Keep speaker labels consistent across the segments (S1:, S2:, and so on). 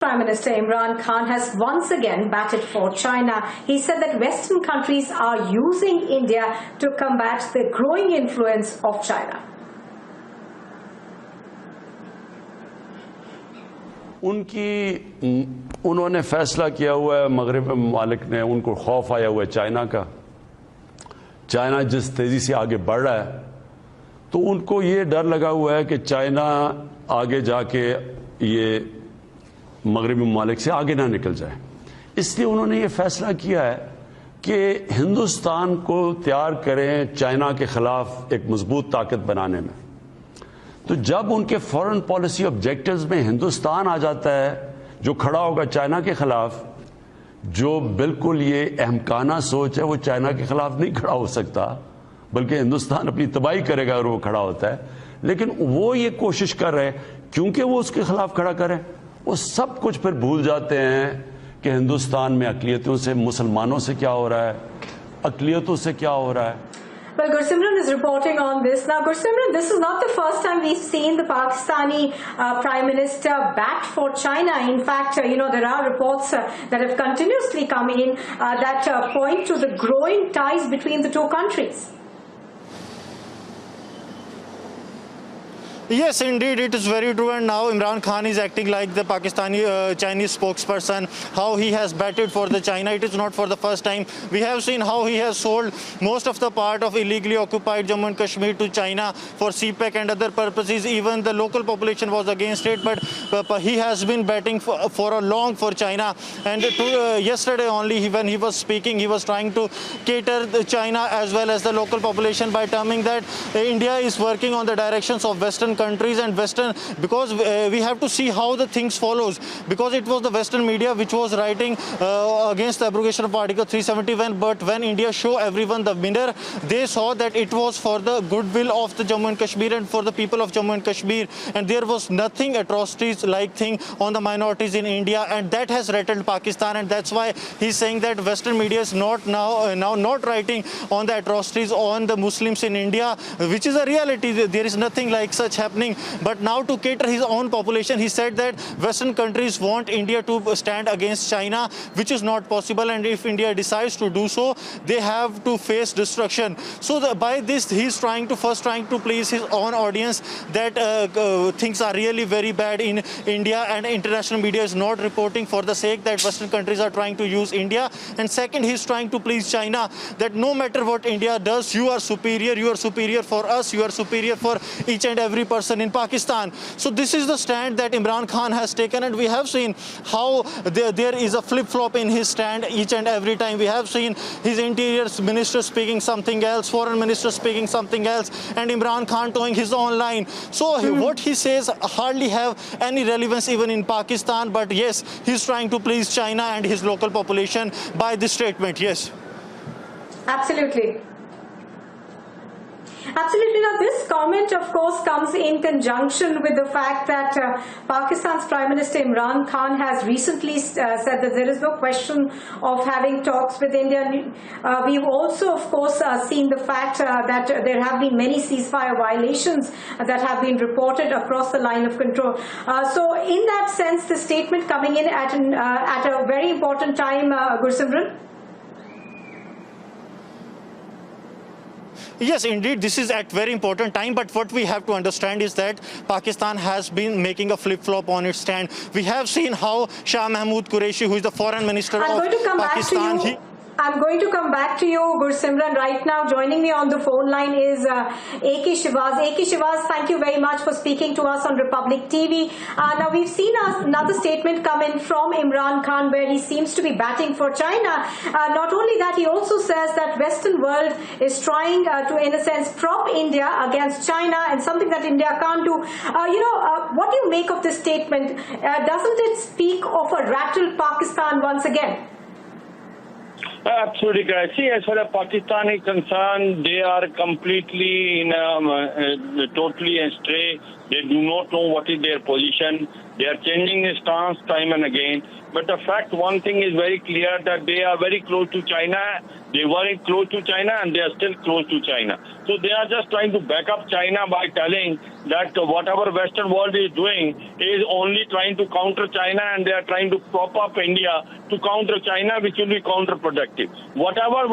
S1: Prime Minister Imran Khan has once again batted for China. He said that Western countries are using India to combat the growing influence of China.
S2: उन्होंने फैसला किया हुआ है, मगरिब ममालिक ने, उनको खौफ आया हुआ है चाइना का। चाइना जिस तेजी से आगे बढ़ रहा है तो उनको ये डर लगा हुआ है कि चाइना आगे जाके ये मगरिबी ममालिक से आगे ना निकल जाए। इसलिए उन्होंने ये फैसला किया है कि हिंदुस्तान को तैयार करें चाइना के खिलाफ एक मजबूत ताकत बनाने में। तो जब उनके फॉरेन पॉलिसी ऑब्जेक्टिव्स में हिंदुस्तान आ जाता है जो खड़ा होगा चाइना के खिलाफ, जो बिल्कुल ये अहमकाना सोच है, वो चाइना के खिलाफ नहीं खड़ा हो सकता, बल्कि हिंदुस्तान अपनी तबाही करेगा अगर वो खड़ा होता है। लेकिन वो ये कोशिश कर रहे हैं क्योंकि वो उसके खिलाफ खड़ा करें, वो सब कुछ फिर भूल जाते हैं कि हिंदुस्तान में अक़लियतों से, मुसलमानों से क्या हो रहा है, अक़लियतों से क्या हो रहा है।
S1: Well, Gursimran is reporting on this. Now, Gursimran, this is not the first time we've seen the Pakistani Prime Minister bat for China. In fact, there are reports that have continuously come in that point to the growing ties between the two countries.
S3: Yes, indeed, it is very true. And now Imran Khan is acting like the Pakistani Chinese spokesperson, how he has batted for the China. It is not for the first time. We have seen how he has sold most of the part of illegally occupied Jammu and Kashmir to China for CPEC and other purposes. Even the local population was against it, but he has been batting for a long for China. And yesterday only, when he was speaking, he was trying to cater the China as well as the local population by terming that India is working on the directions of Western countries and Western, because we have to see how the things follows, because it was the Western media which was writing against the abrogation of Article 371, but when India show everyone the mirror, they saw that it was for the goodwill of the Jammu and Kashmir and for the people of Jammu and Kashmir, and there was nothing atrocities like thing on the minorities in India, and that has rattled Pakistan, and that's why he's saying that Western media is not now not writing on the atrocities on the Muslims in India, which is a reality. There is nothing like such happening. But now to cater his own population, he said that Western countries want India to stand against China, which is not possible, and if India decides to do so, they have to face destruction. So by this, he's trying to please his own audience that things are really very bad in India, and international media is not reporting for the sake that Western countries are trying to use India. And second, he's trying to please China, that no matter what India does, you are superior for us, you are superior for each and every person in Pakistan. So this is the stand that Imran Khan has taken, and we have seen how there is a flip-flop in his stand each and every time. We have seen his interior minister speaking something else, foreign minister speaking something else, and Imran Khan towing his own line. So what he says hardly have any relevance even in Pakistan, but yes, he's trying to please China and his local population by this statement. Yes.
S1: Absolutely. Absolutely. Now, this comment, of course, comes in conjunction with the fact that Pakistan's Prime Minister Imran Khan has recently said that there is no question of having talks with India. We've also, of course, seen the fact that there have been many ceasefire violations that have been reported across the line of control. So, in that sense, the statement coming in at a very important time, Gursimran.
S3: Yes, indeed, this is at very important time, but what we have to understand is that Pakistan has been making a flip-flop on its stand. We have seen how Shah Mahmood Qureshi, who is the foreign minister of Pakistan,
S1: I'm going to come back to you, Gursimran. Right now, joining me on the phone line is A.K. Shivaz. A.K. Shivaz, thank you very much for speaking to us on Republic TV. Now, we've seen another statement come in from Imran Khan where he seems to be batting for China. Not only that, he also says that Western world is trying to, in a sense, prop India against China, and something that India can't do. What do you make of this statement? Doesn't it speak of a rattled Pakistan once again?
S4: Absolutely correct. See, as far as Pakistan is concerned, they are completely totally astray. They do not know what is their position. They are changing their stance time and again. But the fact, one thing is very clear, that they are very close to China. They were close to China and they are still close to China. So they are just trying to back up China by telling that whatever Western world is doing is only trying to counter China, and they are trying to prop up India to counter China, which will be counterproductive. Whatever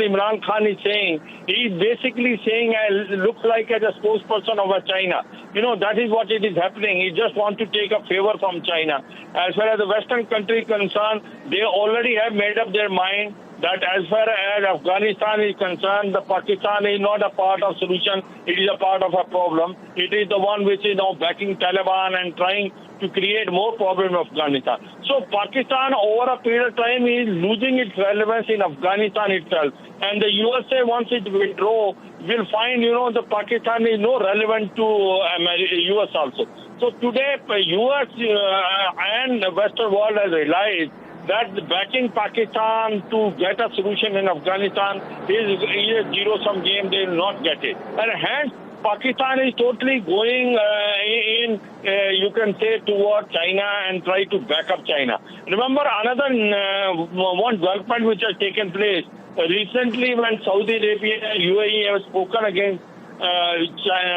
S4: Imran Khan is saying, he is basically saying, I look like as a spokesperson of China. You know, that is what it is happening. He just wants to take a favor from China. As far as the Western country is concerned, they already have made up their mind that as far as Afghanistan is concerned, the Pakistan is not a part of solution, it is a part of a problem. It is the one which is now backing Taliban and trying to create more problem in Afghanistan. So Pakistan over a period of time is losing its relevance in Afghanistan itself. And the USA, once it withdraw, will find, the Pakistan is no relevant to US also. So today, US and the Western world has realized that backing Pakistan to get a solution in Afghanistan is a zero-sum game. They will not get it. And hence, Pakistan is totally going you can say, toward China and try to back up China. Remember, another one development which has taken place recently when Saudi Arabia and UAE have spoken against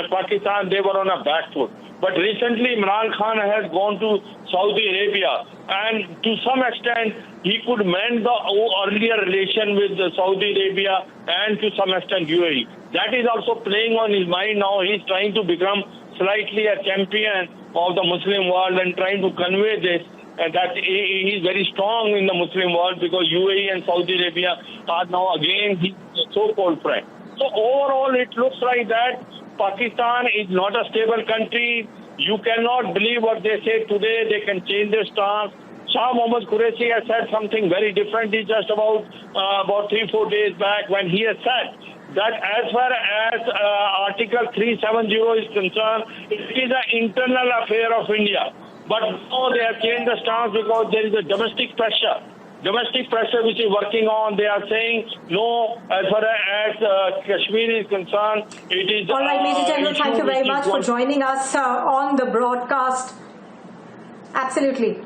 S4: Pakistan, they were on a back foot. But recently, Imran Khan has gone to Saudi Arabia, and to some extent, he could mend the earlier relation with Saudi Arabia and to some extent UAE. That is also playing on his mind now. He's trying to become slightly a champion of the Muslim world and trying to convey this, and that he is very strong in the Muslim world, because UAE and Saudi Arabia are now again his so-called friend. So overall, it looks like that Pakistan is not a stable country. You cannot believe what they say today. They can change their stance. Shah Mohammad Qureshi has said something very different just about 3-4 days back, when he has said that as far as Article 370 is concerned, it is an internal affair of India. But now they have changed the stance because there is a domestic pressure which is working on. They are saying, no, as far as Kashmir is concerned, it is...
S1: All right, Major General, thank you very much for joining us on the broadcast. Absolutely.